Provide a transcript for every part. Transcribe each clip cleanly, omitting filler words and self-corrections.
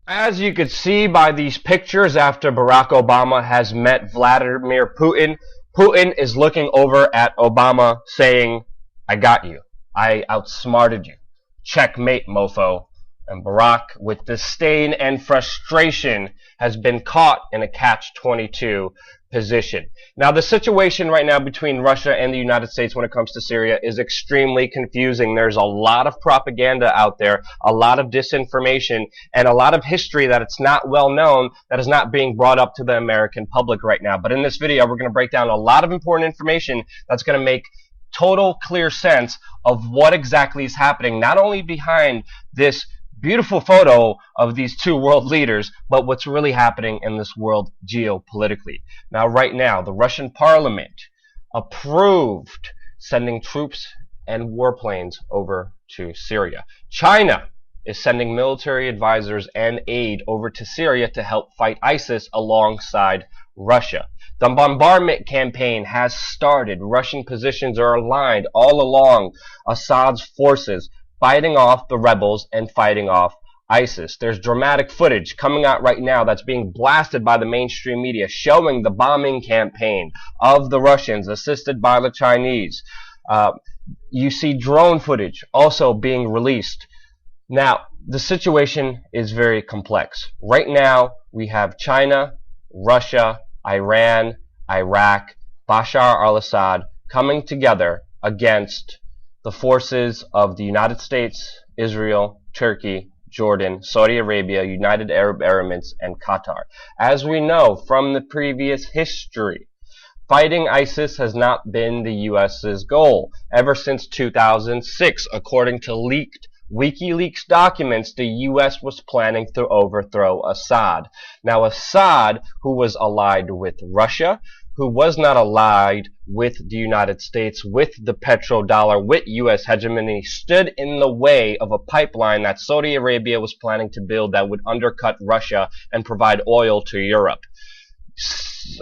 As you could see by these pictures, after Barack Obama has met Vladimir Putin, Putin is looking over at Obama saying, "I got you. I outsmarted you. Checkmate, mofo." And Barack, with disdain and frustration, has been caught in a catch-22 position. Now, the situation right now between Russia and the United States when it comes to Syria is extremely confusing. There's a lot of propaganda out there, a lot of disinformation, and a lot of history that it's not well known, that is not being brought up to the American public right now. But in this video, we're going to break down a lot of important information that's going to make total clear sense of what exactly is happening, not only behind this beautiful photo of these two world leaders, but what's really happening in this world geopolitically. Now, right now, the Russian parliament approved sending troops and warplanes over to Syria. China is sending military advisors and aid over to Syria to help fight ISIS alongside Russia. The bombardment campaign has started. Russian positions are aligned all along Assad's forces, fighting off the rebels and fighting off ISIS. There's dramatic footage coming out right now that's being blasted by the mainstream media showing the bombing campaign of the Russians assisted by the Chinese. You see drone footage also being released. Now, the situation is very complex. Right now, we have China, Russia, Iran, Iraq, Bashar al-Assad coming together against the forces of the United States, Israel, Turkey, Jordan, Saudi Arabia, United Arab Emirates, and Qatar. As we know from the previous history, fighting ISIS has not been the U.S.'s goal ever since 2006. According to leaked WikiLeaks documents, the U.S. was planning to overthrow Assad. Now, Assad, who was allied with Russia, who was not allied with the United States, with the petrodollar, with U.S. hegemony, stood in the way of a pipeline that Saudi Arabia was planning to build that would undercut Russia and provide oil to Europe.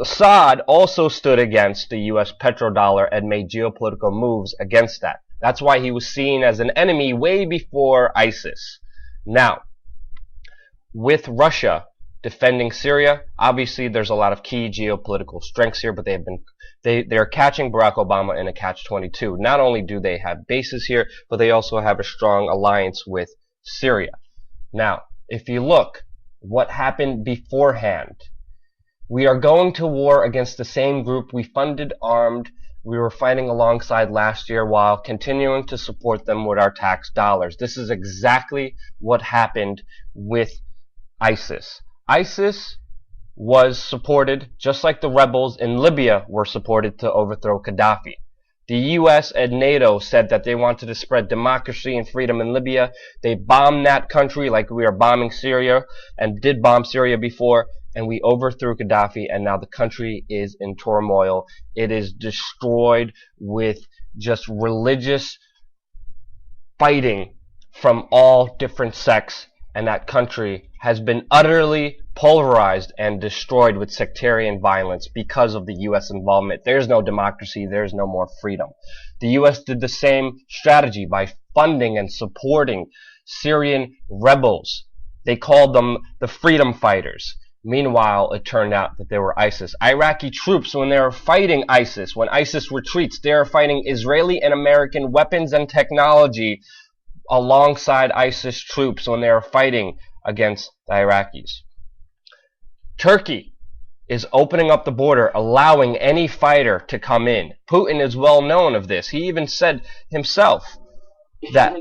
Assad also stood against the U.S. petrodollar and made geopolitical moves against that. That's why he was seen as an enemy way before ISIS. Now, with Russia defending Syria, obviously there's a lot of key geopolitical strengths here, but they're catching Barack Obama in a catch-22. Not only do they have bases here, but they also have a strong alliance with Syria. Now, if you look what happened beforehand, we are going to war against the same group we funded, armed, we were fighting alongside last year while continuing to support them with our tax dollars. This is exactly what happened with ISIS. ISIS was supported, just like the rebels in Libya were supported to overthrow Gaddafi. The US and NATO said that they wanted to spread democracy and freedom in Libya. They bombed that country like we are bombing Syria, and did bomb Syria before, and we overthrew Gaddafi, and now the country is in turmoil. It is destroyed with just religious fighting from all different sects, and that country has been utterly polarized and destroyed with sectarian violence because of the U.S. involvement. There's no democracy. There's no more freedom. The U.S. did the same strategy by funding and supporting Syrian rebels. They called them the freedom fighters. Meanwhile, it turned out that they were ISIS. Iraqi troops, when they were fighting ISIS, when ISIS retreats, they are fighting Israeli and American weapons and technology alongside ISIS troops when they are fighting against the Iraqis. Turkey is opening up the border, allowing any fighter to come in. Putin is well known of this. He even said himself that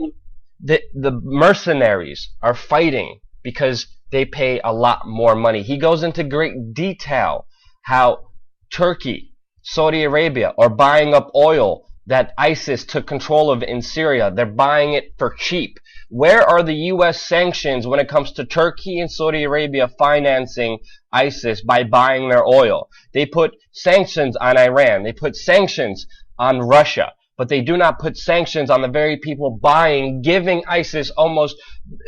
the mercenaries are fighting because they pay a lot more money. He goes into great detail how Turkey, Saudi Arabia are buying up oil that ISIS took control of in Syria. They're buying it for cheap. Where are the U.S. sanctions when it comes to Turkey and Saudi Arabia financing ISIS by buying their oil? They put sanctions on Iran. They put sanctions on Russia. But they do not put sanctions on the very people buying, giving ISIS almost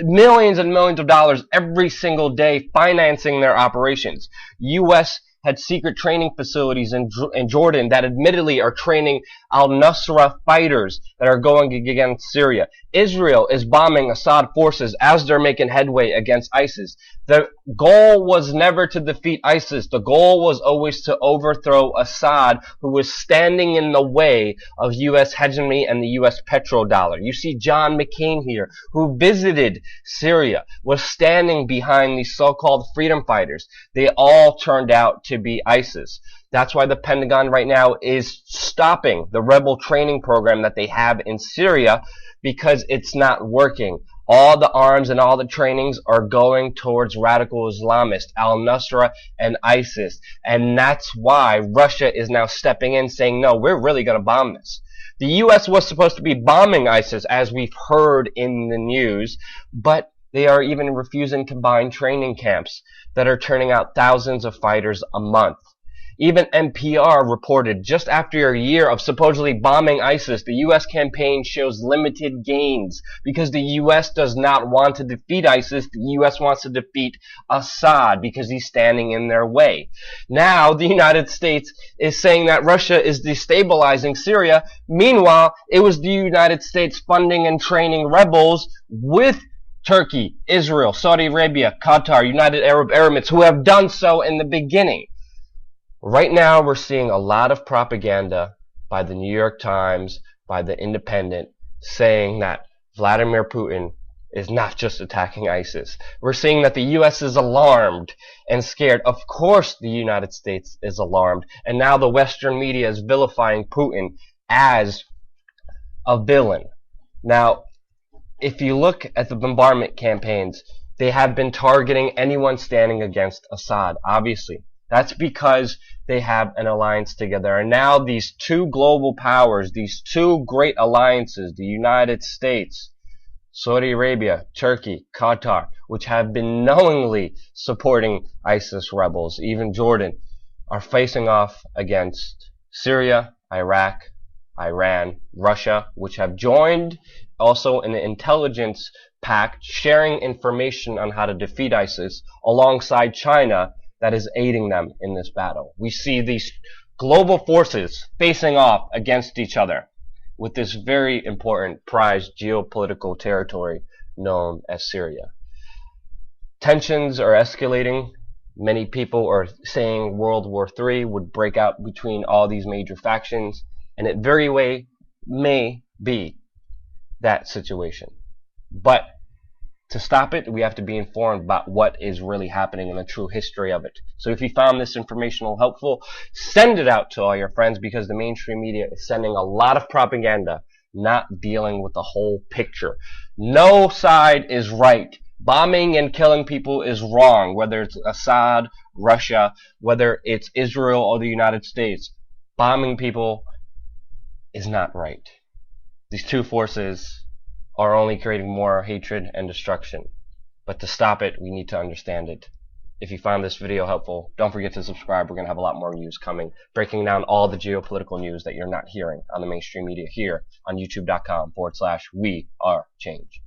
millions and millions of dollars every single day, financing their operations. U.S. had secret training facilities in Jordan that admittedly are training al-Nusra fighters that are going against Syria. Israel is bombing Assad forces as they're making headway against ISIS. The goal was never to defeat ISIS. The goal was always to overthrow Assad, who was standing in the way of U.S. hegemony and the U.S. petrodollar. You see John McCain here, who visited Syria, was standing behind these so-called freedom fighters. They all turned out to be ISIS. That's why the Pentagon right now is stopping the rebel training program that they have in Syria, because it's not working. All the arms and all the trainings are going towards radical Islamists, al-Nusra and ISIS. And that's why Russia is now stepping in saying, no, we're really going to bomb this. The U.S. was supposed to be bombing ISIS, as we've heard in the news, but they are even refusing to bind training camps that are turning out thousands of fighters a month. Even NPR reported just after a year of supposedly bombing ISIS, the U.S. campaign shows limited gains because the U.S. does not want to defeat ISIS. The U.S. wants to defeat Assad because he's standing in their way. Now, the United States is saying that Russia is destabilizing Syria. Meanwhile, it was the United States funding and training rebels with Turkey, Israel, Saudi Arabia, Qatar, United Arab Emirates, who have done so in the beginning. Right now, we're seeing a lot of propaganda by the New York Times, by the Independent, saying that Vladimir Putin is not just attacking ISIS. We're seeing that the U.S. is alarmed and scared. Of course, the United States is alarmed. And now the Western media is vilifying Putin as a villain. Now, if you look at the bombardment campaigns, they have been targeting anyone standing against Assad, obviously. That's because they have an alliance together. And now these two global powers, these two great alliances, the United States, Saudi Arabia, Turkey, Qatar, which have been knowingly supporting ISIS rebels, even Jordan, are facing off against Syria, Iraq, Iran, Russia, which have joined also in an intelligence pact, sharing information on how to defeat ISIS, alongside China, that is aiding them in this battle. We see these global forces facing off against each other with this very important prized geopolitical territory known as Syria. Tensions are escalating. Many people are saying World War III would break out between all these major factions, and it very well may be that situation. But to stop it, we have to be informed about what is really happening and the true history of it. So if you found this informational helpful, send it out to all your friends, because the mainstream media is sending a lot of propaganda, not dealing with the whole picture. No side is right. Bombing and killing people is wrong, whether it's Assad, Russia, whether it's Israel or the United States. Bombing people is not right. These two forces are only creating more hatred and destruction. But to stop it, we need to understand it. If you found this video helpful, don't forget to subscribe. We're going to have a lot more news coming, breaking down all the geopolitical news that you're not hearing on the mainstream media here on youtube.com/we are change.